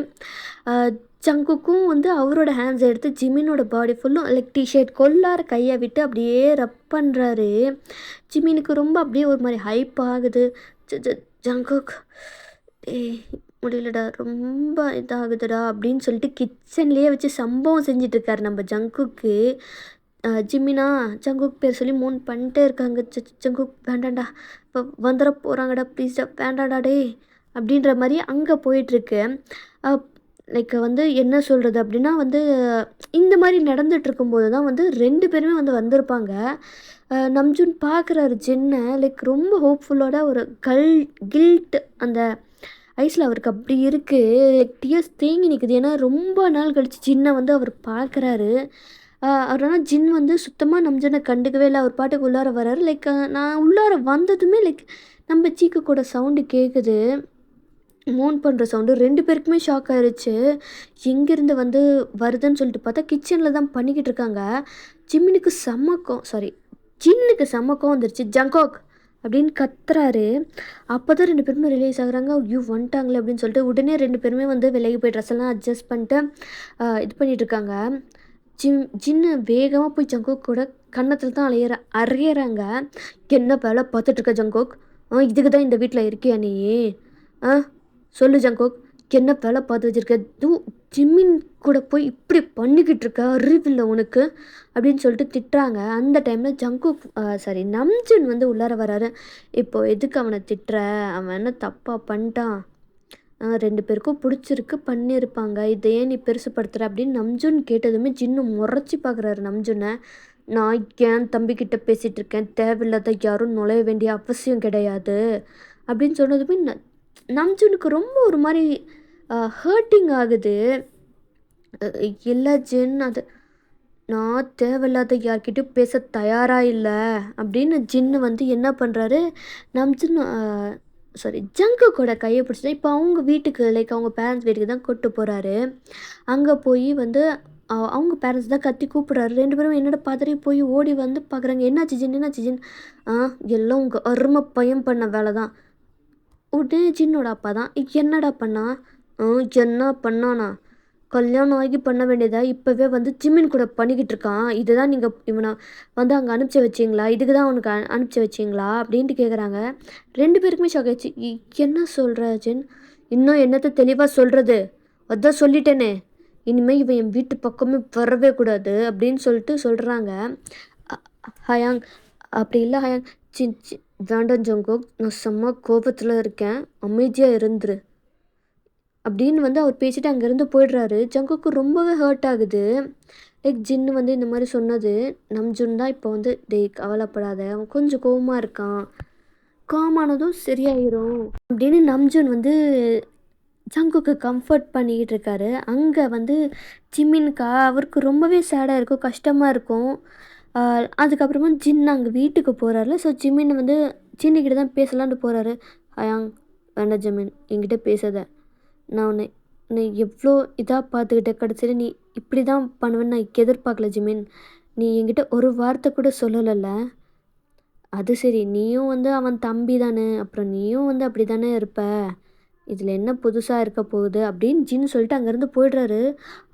ஜங்குக்கும் வந்து அவரோட ஹேண்ட்ஸை எடுத்து ஜிமினோட பாடி ஃபுல்லும் லைக் டிஷர்ட் கொள்ளார கையை விட்டு அப்படியே ரப் பண்ணுறாரு. ஜிமினுக்கு ரொம்ப அப்படியே ஒரு மாதிரி ஹைப் ஆகுது. ஜங்குக் ஏய் முடியலடா, ரொம்ப இதாகுதுடா அப்படின்னு சொல்லிட்டு கிச்சன்லேயே வச்சு சம்பவம் செஞ்சிட்ருக்காரு நம்ம ஜங்குக்கு. ஜிம்மினா ஜங்குக் பேர் சொல்லி மூன் பண்ணிட்டே இருக்காங்க. ஜங்குக் வேண்டாம்டா, இப்போ வந்துட போகிறாங்கடா, ப்ளீஸ்டா வேண்டாம்டா டேய் அப்படின்ற மாதிரி அங்கே போயிட்டுருக்கு. லைக் வந்து என்ன சொல்கிறது அப்படின்னா வந்து இந்த மாதிரி நடந்துட்டு இருக்கும்போது தான் வந்து 2 பேருமே வந்து வந்திருப்பாங்க. நம்ஜூன் பார்க்குறாரு ஜின்ன லைக் ரொம்ப ஹோப்ஃபுல்லோட ஒரு கில்ட் அந்த ஐஸில் அவருக்கு அப்படி இருக்குது. லைக் டியர்ஸ் தேங்கி நிற்குது. ஏன்னா ரொம்ப நாள் கழிச்சு ஜின்னை வந்து அவர் பார்க்குறாரு. ஆனால் ஜின் வந்து சுத்தமாக நம்ஜனை கண்டுக்கவே இல்லை. அவர் பாட்டுக்கு உள்ளார வர்றாரு. லைக் நான் உள்ளார வந்ததுமே லைக் நம்ம சீக்கு கூட சவுண்டு கேட்குது. மூன் பண்ணுற சவுண்டு 2 பேருக்குமே ஷாக் ஆயிருச்சு. எங்கேருந்து வந்து வருதுன்னு சொல்லிட்டு பார்த்தா கிச்சனில் தான் பண்ணிக்கிட்டு இருக்காங்க. ஜிம்மினுக்கு ஜின்னுக்கு செம்ம கோவம் வந்துருச்சு. ஜங்கோக் அப்படின்னு கத்துறாரு. அப்போ தான் 2 பேருமே ரிலீஸ் ஆகுறாங்க. ஐயோ வந்துட்டாங்களே அப்படின்னு சொல்லிட்டு உடனே 2 பேருமே வந்து விலகி போய் ட்ரெஸ் எல்லாம் அட்ஜஸ்ட் பண்ணிட்டு இது பண்ணிட்டு இருக்காங்க. ஜின்னு வேகமாக போய் ஜங்கோக் கூட கன்னத்தில் தான் அறையிறாங்க. என்ன வேலை பார்த்துட்டு இருக்க ஜங்கோக்? இதுக்கு தான் இந்த வீட்டில் இருக்கியா நீ? சொல்லு ஜங்கோக், என்ன வேலை பார்த்து வச்சிருக்க? ஜிம்மின் கூட போய் இப்படி பண்ணிக்கிட்டு இருக்க, அறிவில்லை உனக்கு அப்படின்னு சொல்லிட்டு திட்டுறாங்க. அந்த டைமில் நம்ஜூன் வந்து உள்ளார வராரு. இப்போ எதுக்கு அவனை திட்டுற? அவன் என்ன தப்பாக பண்ணிட்டான்? 2 பேருக்கும் பிடிச்சிருக்கு, பண்ணியிருப்பாங்க. இதை ஏன் நீ பெருசுப்படுத்துற அப்படின்னு நம்ஜூன் கேட்டதுமே ஜின்னு முறைச்சி பார்க்குறாரு நம்ஜூனை. நான் ஏன் தம்பிக்கிட்ட பேசிகிட்டு இருக்கேன், தேவையில்லாத யாரும் நுழைய வேண்டிய அவசியம் கிடையாது அப்படின்னு சொன்னதுமே நம்ஜூனுக்கு ரொம்ப ஒரு மாதிரி ஹர்ட்டிங் ஆகுது. இல்லை ஜின், அது நான் தேவையில்லாத யார்கிட்டையும் பேச தயாராக இல்லை அப்படின்னு ஜின்னு வந்து என்ன பண்ணுறாரு, நம்ஜூன் ஜங்குக்கோட கையை பிடிச்சிட்டு இப்போ அவங்க வீட்டுக்கு லைக் அவங்க பேரண்ட்ஸ் வீட்டுக்கு தான் கூப்பிட்டு போகிறாரு. அங்கே போய் வந்து அவங்க பேரண்ட்ஸ் தான் கத்தி கூப்பிட்றாரு. 2 பேரும் என்னோட பார்த்துட்டே போய் ஓடி வந்து பார்க்குறாங்க. என்னாச்சு ஜின்? எல்லாம் உங்கள் அருமை பையன் பண்ண வேலை தான். உடனே ஜின்னோட அப்பா தான், என்னடா பண்ணா? என்ன பண்ணானா? கல்யாணம் ஆகி பண்ண வேண்டியதா இப்போவே வந்து ஜிம்மின் கூட பண்ணிக்கிட்டு இருக்கான். இதுதான் நீங்கள் இவனை வந்து அங்கே அனுப்பிச்சி வச்சிங்களா? இதுக்கு தான் அவனுக்கு அனுப்பிச்சி வச்சிங்களா அப்படின்ட்டு கேட்குறாங்க. 2 பேருக்குமே ஷாக் ஆயிடுச்சு. என்ன சொல்கிற ஜின்? இன்னும் என்னத்தை தெளிவாக சொல்கிறது? அதான் சொல்லிட்டேனே, இனிமேல் இவன் என் வீட்டு பக்கமே வரவே கூடாது அப்படின்னு சொல்லிட்டு சொல்கிறாங்க. ஹயாங், அப்படி இல்லை ஹயாங், வேண்டாம் ஜங்கோக், நான் செம்ம கோபத்தில் இருக்கேன், அமைதியாக இருந்துரு அப்படின்னு வந்து அவர் பேசிட்டு அங்கேருந்து போயிடுறாரு. ஜங்குக்கு ரொம்பவே ஹர்ட் ஆகுது. லைக் ஜின்னு வந்து இந்த மாதிரி சொன்னது நம்ஜூன் தான் இப்போ வந்து கவலைப்படாத, அவன் கொஞ்சம் கோவமாக இருக்கான், காமானதும் சரியாயிரும் அப்படின்னு நம்ஜூன் வந்து ஜங்குக்கு கம்ஃபர்ட் பண்ணிக்கிட்டு இருக்காரு. அங்கே வந்து ஜிம்மின்கா அவருக்கு ரொம்பவே சேடாக இருக்கும், கஷ்டமாக இருக்கும். அதுக்கப்புறமா ஜின் அங்கே வீட்டுக்கு போகிறாரு. ஸோ ஜிம்மின் வந்து ஜின்னுக்கிட்ட தான் பேசலான்ட்டு போகிறாரு. ஹயாங், வேண்டாம் ஜிம்மின், என்கிட்ட பேசாத. நான் உன்னை எவ்வளோ இதாக பார்த்துக்கிட்டேன், கடைசியில் நீ இப்படி தான் பண்ணுவேன்னு நான் எதிர்பார்க்கல ஜிமின். நீ என்கிட்ட ஒரு வார்த்தை கூட சொல்லலைல்ல? அது சரி, நீயும் வந்து அவன் தம்பி தானே, அப்புறம் நீயும் வந்து அப்படி தானே இருப்ப, இதில் என்ன புதுசாக இருக்க போகுது அப்படின்னு ஜின்னு சொல்லிட்டு அங்கேருந்து போயிடுறாரு.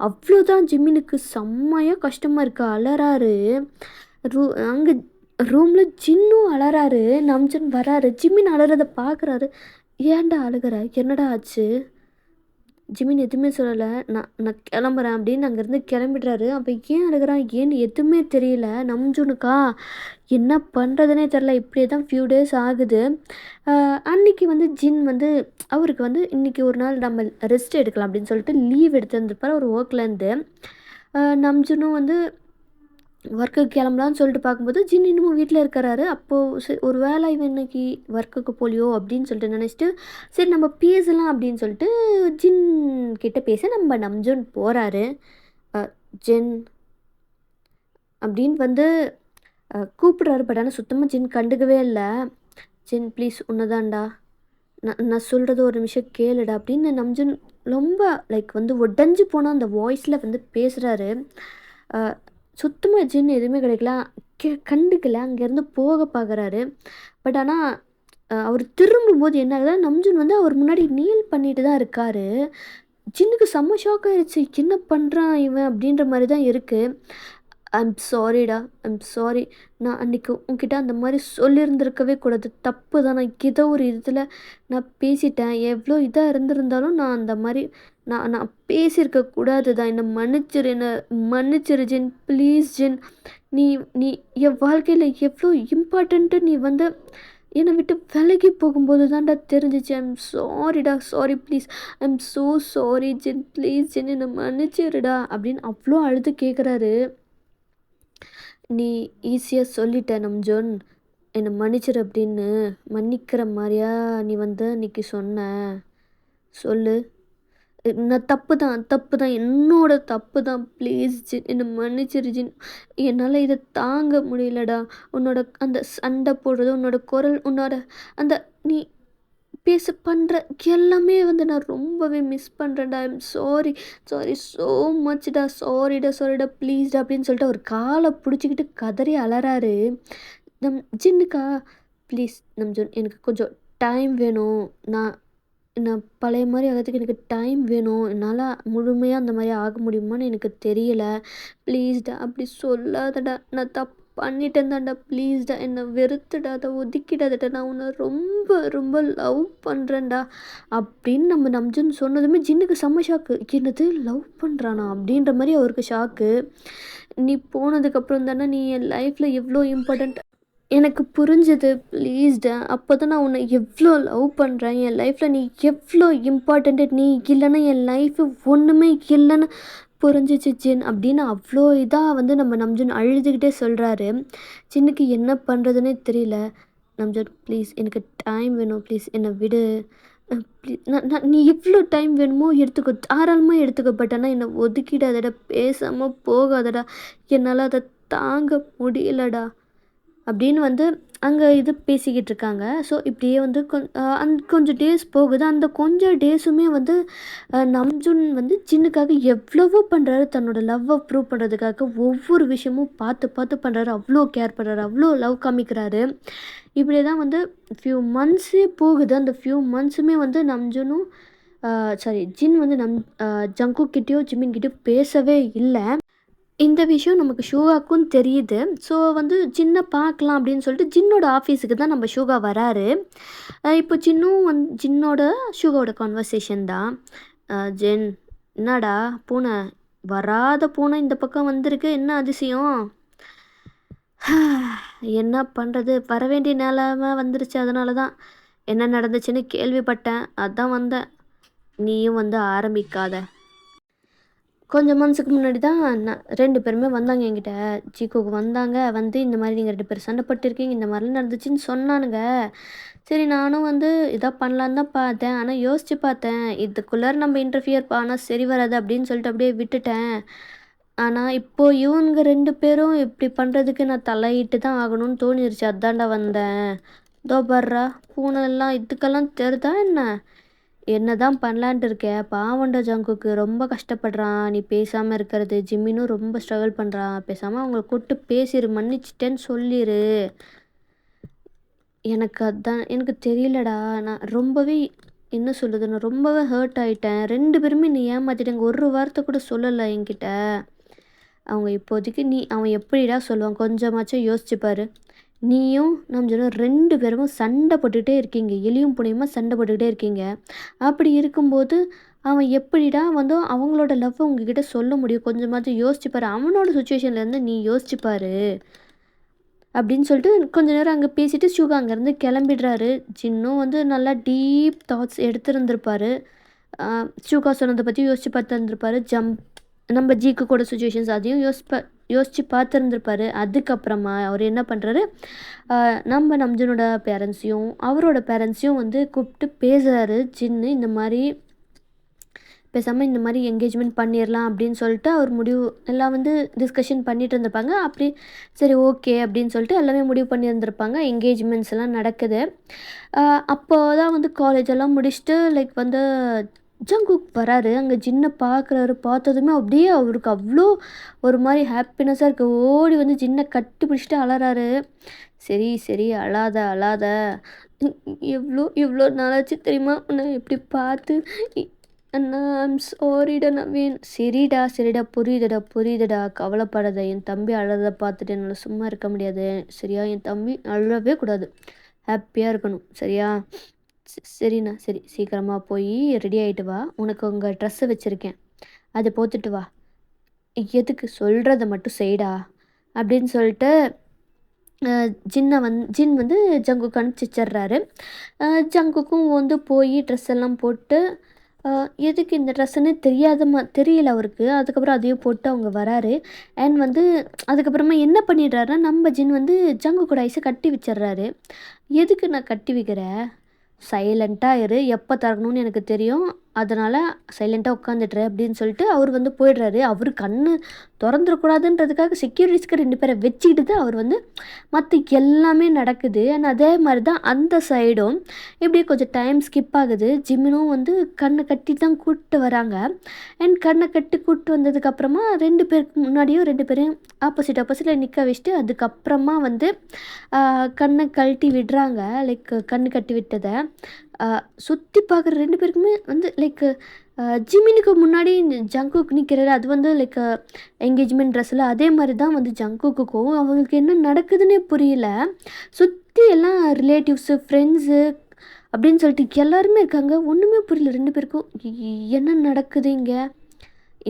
அவ்வளோதான், ஜிம்மினுக்கு செம்மையாக கஷ்டமாக இருக்குது, அலறாரு. அங்கே ரூமில் ஜின்னும் அலறாரு. நம்ஜன் வராரு, ஜிம்மின் அலறதை பார்க்குறாரு. ஏன்டா அழுகிற, என்னடா ஆச்சு? ஜிமின் எதுவுமே சொல்லலை. நான் கிளம்புறேன் அப்படின்னு அங்கேருந்து கிளம்பிடுறாரு. அப்போ ஏன் அழுகிறான் ஏன்னு எதுவுமே தெரியல நம்ஜூனுக்கா. என்ன பண்ணுறதுனே தெரில. இப்படியே தான் ஃபியூ டேஸ் ஆகுது. அன்றைக்கி வந்து ஜின் வந்து அவருக்கு வந்து இன்றைக்கி ஒரு நாள் நம்ம ரெஸ்ட் எடுக்கலாம் அப்படின்னு சொல்லிட்டு லீவ் எடுத்துருந்துருப்பார் ஒரு ஒர்க்லேருந்து. நம்ஜூனும் வந்து ஒர்க்குக்கு கிளம்பலான்னு சொல்லிட்டு பார்க்கும்போது ஜின் இன்னமும் வீட்டில் இருக்கிறாரு. அப்போது ஒரு வேளை இவன் இன்னைக்கு ஒர்க்குக்கு போலியோ அப்படின்னு சொல்லிட்டு நினச்சிட்டு சரி நம்ம பேசலாம் அப்படின்னு சொல்லிட்டு ஜின் கிட்ட பேச நம்ம நம்ஜூன் போகிறாரு. ஜின் அப்படின்னு வந்து கூப்பிடுறாரு. பட் ஆனால் சுத்தமாக ஜின் கண்டுக்கவே இல்லை. ஜின் ப்ளீஸ் உன்னதான்டா, நான் சொல்கிறது ஒரு நிமிஷம் கேளுடா அப்படின்னு நம்ஜூன் ரொம்ப லைக் வந்து உடஞ்சி போனால் அந்த வாய்ஸில் வந்து பேசுகிறாரு. சுத்தமாக ஜின் எதுவுமே கிடைக்கல, கண்டுக்கல, அங்கேருந்து போக பார்க்குறாரு. பட் ஆனால் அவர் திரும்பும்போது என்ன ஆகுதுன்னா நம்ஜூன் வந்து அவர் முன்னாடி நீல் பண்ணிட்டு தான் இருக்கார். ஜின்னுக்கு செம்ம ஷாக் ஆகிடுச்சு, என்ன பண்ணுறான் இவன் அப்படின்ற மாதிரி தான் இருக்குது. ஐம் சாரிடா, ஐம் சாரி, நான் அன்றைக்கி உங்ககிட்ட அந்த மாதிரி சொல்லியிருந்திருக்கவே கூடாது, தப்பு தான். நான் ஏதோ ஒரு இதில் நான் பேசிட்டேன், எவ்வளோ இதாக இருந்திருந்தாலும் நான் அந்த மாதிரி நான் பேசியிருக்க கூடாது தான். என்னை மன்னிச்சிரு ஜின், ப்ளீஸ் ஜின். நீ நீ என் வாழ்க்கையில் எவ்வளோ இம்பார்ட்டண்ட்டு நீ வந்து என்னை விட்டு விலகி போகும்போது தான்டா தெரிஞ்சிச்சு. ஐம் சாரிடா, sorry please, I'm so sorry Jin, please Jin என்னை மன்னிச்சிருடா அப்படின்னு அவ்வளோ அழுது கேட்குறாரு. நீ ஈஸியாக சொல்லிட்ட நம்ஜோன், என்னை மன்னிச்சிரு அப்படின்னு. மன்னிக்கிற மாதிரியா நீ வந்து அன்னைக்கு சொன்ன? சொல்லு. நான் தப்பு தான், தப்பு தான், என்னோட தப்பு தான். ப்ளீஸ் ஜின் என்னை மன்னிச்சிரு ஜின். என்னால் இதை தாங்க முடியலடா. உன்னோட அந்த சண்டை போடுறது, உன்னோட குரல், உன்னோட அந்த நீ பண்ணுற எல்லாமே வந்து நான் ரொம்பவே மிஸ் பண்ணுறேன்டா. ஐம் சாரி, சாரி ஸோ மச்டா, சாரிடா, சாரிடா, ப்ளீஸ்டா அப்படின்னு சொல்லிட்டு அவர் காலை பிடிச்சிக்கிட்டு கதறி அலறாரு. ஜின்னுக்கா, ப்ளீஸ் ஜின் எனக்கு கொஞ்சம் டைம் வேணும். நான் நான் பழைய மாதிரி ஆகிறதுக்கு எனக்கு டைம் வேணும். என்னால் முழுமையாக அந்த மாதிரி ஆக முடியுமான்னு எனக்கு தெரியல. ப்ளீஸ்டா அப்படி சொல்லாதடா. நான் தப்பு பண்ணிட்டேன் தான்டா. ப்ளீஸ்டா என்னை வெறுத்துடாத, ஒதுக்கிடாதடா. நான் உன்னை ரொம்ப ரொம்ப லவ் பண்ணுறேன்டா அப்படின்னு நம்ம நம்ஜன் சொன்னதுமே ஜின்னுக்கு செம்ம ஷாக்கு. என்னது லவ் பண்ணுறானா அப்படின்ற மாதிரி அவருக்கு ஷாக்கு. நீ போனதுக்கப்புறம் தானே நீ என் லைஃப்பில் எவ்வளோ இம்பார்ட்டண்ட் எனக்கு புரிஞ்சுது. ப்ளீஸ்டா அப்போ தான் நான் உன்னை எவ்வளோ லவ் பண்ணுறேன். என் லைஃப்பில் நீ எவ்வளோ இம்பார்ட்டண்ட்டு. நீ இல்லைன்னா என் லைஃபு ஒன்றுமே இல்லைன்னு புரிஞ்சிச்சு ஜின் அப்படின்னு அவ்வளோ இதாக வந்து நம்ம நம்ஜன் அழுதுகிட்டே சொல்கிறாரு. ஜின்னுக்கு என்ன பண்ணுறதுனே தெரியல. நம்ஜன் ப்ளீஸ் எனக்கு டைம் வேணும், ப்ளீஸ் என்னை விடு. ப்ளீஸ் நான் நீ எவ்வளோ டைம் வேணுமோ எடுத்துக்கோ, தாராளமாக எடுத்துக்கோ. பட் ஆனால் என்னை ஒதுக்கிடாதடா, பேசாமல் போகாதடா. என்னால் அதை தாங்க முடியலடா அப்படின்னு வந்து அங்கே இது பேசிக்கிட்டு இருக்காங்க. ஸோ இப்படியே வந்து கொஞ்சம் டேஸ் போகுது. அந்த கொஞ்சம் டேஸுமே வந்து நம்ஜுன் வந்து ஜின்னுக்காக எவ்வளவோ பண்ணுறாரு. தன்னோட லவ்வை ப்ரூவ் பண்ணுறதுக்காக ஒவ்வொரு விஷயமும் பார்த்து பார்த்து பண்ணுறாரு. அவ்வளோ கேர் பண்ணுறாரு, அவ்வளோ லவ் காமிக்கிறாரு. இப்படியே தான் வந்து ஃபியூ மந்த்ஸே போகுது. அந்த ஃபியூ மந்த்ஸுமே வந்து நம்ஜுனும் சாரி ஜின் வந்து ஜங்குக் கிட்டேயோ ஜிமின் கிட்டேயோ பேசவே இல்லை. இந்த விஷயம் நமக்கு ஷூகாக்கும் தெரியுது. ஸோ வந்து ஜின்னை பார்க்கலாம் அப்படின்னு சொல்லிட்டு ஜின்னோட ஆஃபீஸுக்கு தான் நம்ம ஷூகா வராரு. இப்போ ஜின்னோட ஷூகாவோட கான்வர்சேஷன் தான். ஜென், என்னடா பூனை, வராத பூனை இந்த பக்கம் வந்திருக்கு, என்ன அதிசயம்? என்ன பண்ணுறது, வர வேண்டிய நிலைமை வந்துருச்சு. அதனால தான் என்ன நடந்துச்சுன்னு கேள்விப்பட்டேன், அதான் வந்தேன். நீயும் வந்து ஆரம்பிக்காத. கொஞ்சம் மந்த்ஸுக்கு முன்னாடி தான் நான் 2 பேருமே வந்தாங்க என்கிட்ட. சீக்கோக்கு வந்தாங்க. வந்து இந்த மாதிரி நீங்கள் 2 பேரும் சண்டை போட்டுருக்கீங்க, இந்த மாதிரிலாம் நடந்துச்சுன்னு சொன்னானுங்க. சரி நானும் வந்து இதாக பண்ணலான்னு தான் பார்த்தேன். ஆனால் யோசித்து பார்த்தேன், இதுக்குள்ளார நம்ம இன்டர்ஃபியர் ஆனால் சரி வராது அப்படின்னு சொல்லிட்டு அப்படியே விட்டுட்டேன். ஆனால் இப்போது இவனுங்க 2 பேரும் இப்படி பண்ணுறதுக்கு நான் தலையிட்டு தான் ஆகணும்னு தோணிருச்சு. அதான்டா வந்தேன். இதோ பர்றா பூனெல்லாம் இதுக்கெல்லாம் தெரிதா என்ன? என்னதான் பண்ணலான்ட்டு இருக்க? பாவம்டா ஜங்குக்கு ரொம்ப கஷ்டப்படுறான். நீ பேசாமல் இருக்கிறது. ஜிம்மினும் ரொம்ப ஸ்ட்ரகிள் பண்ணுறான். பேசாமல் அவங்கள கூப்பிட்டு பேசிடு, மன்னிச்சிட்டேன்னு சொல்லிடு. எனக்கு அதான் எனக்கு தெரியலடா. நான் ரொம்பவே என்ன சொல்லுது, நான் ரொம்பவே ஹர்ட் ஆகிட்டேன். 2 பேருமே நீ ஏமாற்றிட்டாங்க. ஒரு வார்த்தை கூட சொல்லலை என்கிட்ட. அவங்க இப்போதைக்கு அவன் எப்படிடா சொல்லுவான்? கொஞ்சமாச்சும் யோசிச்சுப்பாரு. நீயும் நம்ஜனும் 2 பேரும் சண்டை போட்டுக்கிட்டே இருக்கீங்க. எலியும் பூனையுமா சண்டை போட்டுக்கிட்டே இருக்கீங்க. அப்படி இருக்கும்போது அவன் எப்படிடா வந்து அவங்களோட லவ்வை உங்ககிட்ட சொல்ல முடியும்? கொஞ்சமாச்சும் யோசிச்சுப்பாரு. அவனோட சுச்சுவேஷன்லேருந்து நீ யோசிச்சுப்பாரு அப்படின்னு சொல்லிட்டு கொஞ்ச நேரம் அங்கே பேசிட்டு ஷூகா அங்கேருந்து கிளம்பிடுறாரு. ஜின்னும் வந்து நல்லா டீப் தாட்ஸ் எடுத்துருந்துருப்பாரு. ஷூகா சொன்னதை பற்றி யோசிச்சு பார்த்துருந்துருப்பாரு. நம்ம ஜிக்கு கூட சுச்சுவேஷன்ஸ் அதையும் யோசித்து பார்த்துருந்துருப்பாரு. அதுக்கப்புறமா அவர் என்ன பண்ணுறாரு, நம்ம நம்ஜனோட பேரண்ட்ஸையும் அவரோட பேரண்ட்ஸையும் வந்து கூப்பிட்டு பேசுகிறாரு. ஜின்னு இந்த மாதிரி பேசாமல் இந்த மாதிரி என்கேஜ்மெண்ட் பண்ணிடலாம் அப்படின்னு சொல்லிட்டு அவர் முடிவு எல்லாம் வந்து டிஸ்கஷன் பண்ணிட்டு இருந்திருப்பாங்க. அப்படி சரி ஓகே அப்படின்னு சொல்லிட்டு எல்லாமே முடிவு பண்ணியிருந்திருப்பாங்க. என்கேஜ்மெண்ட்ஸ் எல்லாம் நடக்குது. அப்போ தான் வந்து காலேஜ் எல்லாம் முடிச்சுட்டு லைக் வந்து ஜங்குக் வராரு. அங்கே ஜின்னை பார்க்குறாரு. பார்த்ததுமே அப்படியே அவருக்கு அவ்வளோ ஒரு மாதிரி ஹாப்பினஸ்ஸாக இருக்குது. ஓடி வந்து ஜின்னை கட்டி பிடிச்சிட்டு அலறாரு. சரி சரி அழாத அழாத, எவ்வளோ எவ்வளோ நாளாச்சு தெரியுமா உன்னை எப்படி பார்த்து. அண்ணா ஐம் சாரிடா நவீன். சரிடா சரிடா, புரியுதுடா புரியுதுடா, கவலைப்படாத. என் தம்பி அழறதை பார்த்துட்டு என்னால் சும்மா இருக்க முடியாது. சரியா? என் தம்பி அழவே கூடாது, ஹாப்பியாக இருக்கணும். சரியா? சரிண்ணா சரி, சீக்கிரமாக போய் ரெடி ஆகிட்டு வா. உனக்கு உங்கள் ட்ரெஸ்ஸை வச்சுருக்கேன், அதை போத்துட்டு வா. எதுக்கு? சொல்கிறத மட்டும் செய்டா அப்படின்னு சொல்லிட்டு ஜின் வந்து ஜங்குக்கு அனுப்பிச்சி வச்சிடுறாரு. ஜங்குக்கும் வந்து போய் ட்ரெஸ் எல்லாம் போட்டு எதுக்கு இந்த ட்ரெஸ்ஸுன்னு தெரியல அவருக்கு. அதுக்கப்புறம் அதையும் போட்டு அவங்க வராரு. அண்ட் வந்து அதுக்கப்புறமா என்ன பண்ணிடுறாருன்னா, நம்ம ஜின் வந்து ஜங்கு கூட ஐஸை கட்டி வச்சிடுறாரு. எதுக்கு நான் கட்டி வைக்கிறேன், சைலண்ட்டாக இரு, எப்போ திறக்கணும்னு எனக்கு தெரியும், அதனால் சைலண்ட்டாக உட்காந்துட்ரு அப்படின்னு சொல்லிட்டு அவர் வந்து போயிடுறாரு. அவர் கண்ணு திறந்துடக்கூடாதுன்றதுக்காக செக்யூரிட்டிஸ்க்கு 2 பேரை வச்சுக்கிட்டு தான் அவர் வந்து மற்ற எல்லாமே நடக்குது. அண்ட் அதே மாதிரி தான் அந்த சைடும் இப்படியே கொஞ்சம் டைம் ஸ்கிப் ஆகுது. ஜிம்மினும் வந்து கண்ணை கட்டி தான் கூப்பிட்டு வராங்க. அண்ட் கண்ணை கட்டி கூப்பிட்டு வந்ததுக்கப்புறமா 2 பேருக்கு முன்னாடியும் 2 பேரையும் ஆப்போசிட்டில் நிற்க வச்சுட்டு அதுக்கப்புறமா வந்து கண்ணை கழட்டி விடுறாங்க. லைக் கண்ணு கட்டி விட்டதை சுற்றி பார்க்குற 2 பேருக்குமே வந்து லைக் ஜிமினுக்கு முன்னாடி ஜங்குக்கு நிற்கிறாரு. அது வந்து லைக் என்கேஜ்மெண்ட் ட்ரெஸ்ஸில் அதே மாதிரி தான் வந்து ஜங்குக்கும் அவங்களுக்கு என்ன நடக்குதுன்னே புரியல. சுற்றி எல்லாம் ரிலேட்டிவ்ஸு, ஃப்ரெண்ட்ஸு அப்படின்னு சொல்லிட்டு எல்லாருமே இருக்காங்க. ஒன்றுமே புரியல 2 பேருக்கும். என்ன நடக்குது இங்கே,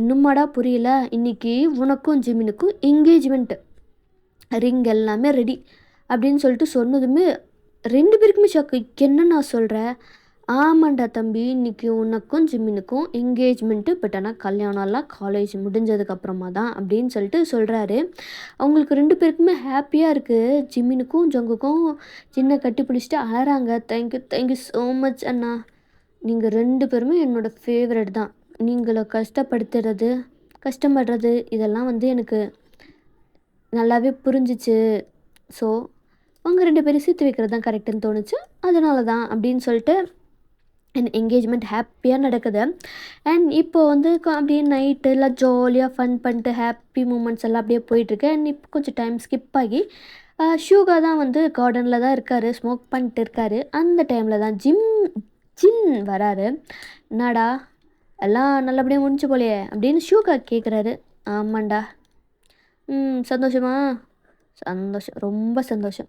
இன்னுமாடா புரியல. இன்றைக்கி உனக்கும் ஜிமினுக்கும் என்கேஜ்மெண்ட்டு, ரிங் எல்லாமே ரெடி அப்படின்னு சொல்லிட்டு சொன்னதுமே 2 பேருக்குமே ஷாக்கு. என்ன நான் சொல்கிறேன், ஆமாண்டா தம்பி, இன்றைக்கி உனக்கும் ஜிம்மினுக்கும் என்கேஜ்மெண்ட்டு, பட் ஆனால் கல்யாணம்லாம் காலேஜ் முடிஞ்சதுக்கப்புறமா தான் அப்படின்னு சொல்லிட்டு சொல்கிறாரு. அவங்களுக்கு 2 பேருக்குமே ஹாப்பியாக இருக்குது. ஜிம்மினுக்கும் ஜங்குக்கும் சின்ன கட்டி பிடிச்சிட்டு அழறாங்க. தேங்க்யூ ஸோ மச் அண்ணா, நீங்கள் 2 பேருமே என்னோடய ஃபேவரட் தான். நீங்களை கஷ்டப்படுறது இதெல்லாம் வந்து எனக்கு நல்லாவே புரிஞ்சிச்சு. ஸோ அவங்க 2 பேரும் சேர்த்து வைக்கிறது தான் கரெக்டுன்னு தோணுச்சு, அதனால தான் அப்படின்னு சொல்லிட்டு என்கேஜ்மெண்ட் ஹாப்பியாக நடக்குது. அண்ட் இப்போது வந்து அப்படியே நைட்டு எல்லாம் ஜாலியாக ஃபன் பண்ணிட்டு ஹாப்பி மூமெண்ட்ஸ் எல்லாம் அப்படியே போயிட்டுருக்கு. அண்ட் இப்போ கொஞ்சம் டைம் ஸ்கிப் ஆகி ஷூகா தான் வந்து கார்டனில் தான் இருக்கார், ஸ்மோக் பண்ணிட்டு இருக்காரு. அந்த டைமில் தான் ஜின் வராரு. என்னடா எல்லாம் நல்லபடியாக முடிஞ்சு போலையே அப்படின்னு ஷூகா கேட்குறாரு. ஆமாண்டா. சந்தோஷமா? சந்தோஷம், ரொம்ப சந்தோஷம்.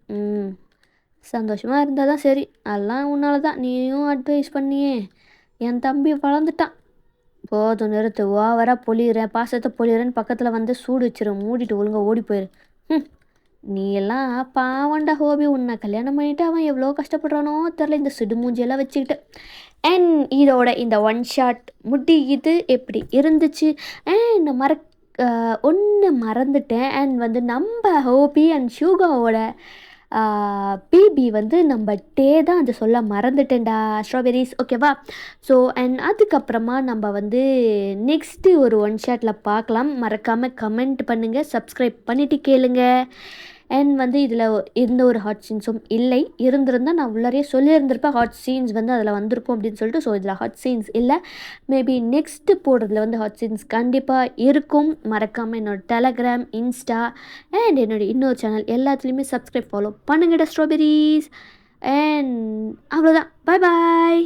சந்தோஷமாக இருந்தால் தான் சரி. அதெல்லாம் உன்னால தான், நீயும் அட்வைஸ் பண்ணியே என் தம்பி வளர்ந்துட்டான். போதும் நிறுத்து, ஓவராக பொழியிறேன், பாசத்தை பொழியிறேன்னு பக்கத்தில் வந்து சூடு வச்சிரும், மூடிட்டு ஒழுங்காக ஓடி போயிரு. நீ எல்லாம் பாவண்டா ஹோபி, உன்னை கல்யாணம் பண்ணிவிட்டு அவன் எவ்வளோ கஷ்டப்படுறானோ தெரில இந்த சிடு மூஞ்சியெல்லாம் வச்சுக்கிட்டு. அண்ட் இதோட இந்த 1 ஷாட் முடியுது. எப்படி இருந்துச்சு? அண்ட் ஒன்று மறந்துட்டேன். அண்ட் வந்து நம்ம ஹோபி அண்ட் ஷூகாவோட பேபி வந்து நம்ம டே தான் அதை சொல்ல மறந்துட்டேன்டா, ஸ்ட்ராபெரிஸ். ஓகேவா? ஸோ அண்ட் அதுக்கப்புறமா நம்ம வந்து நெக்ஸ்ட்டு ஒரு 1 ஷாட்டில் பார்க்கலாம். மறக்காமல் கமெண்ட் பண்ணுங்கள், சப்ஸ்கிரைப் பண்ணிவிட்டு கேளுங்க. அண்ட் வந்து இதில் எந்த ஒரு ஹாட் சீன்ஸும் இல்லை. இருந்திருந்தால் நான் உள்ளாரே சொல்லியிருந்திருப்பேன் ஹாட் சீன்ஸ் வந்து அதில் வந்திருக்கும் அப்படின்னு சொல்லிட்டு. ஸோ இதில் ஹாட் சீன்ஸ் இல்லை. மேபி நெக்ஸ்ட்டு போடுறதுல வந்து ஹாட் சீன்ஸ் கண்டிப்பாக இருக்கும். மறக்காமல் என்னோடய டெலகிராம், இன்ஸ்டா அண்ட் என்னோடய இன்னொரு சேனல் எல்லாத்துலேயுமே சப்ஸ்கிரைப் ஃபாலோ பண்ணுங்கடா ஸ்ட்ராபெரிஸ். அண்ட் அவ்வளோதான். பாய் பாய்.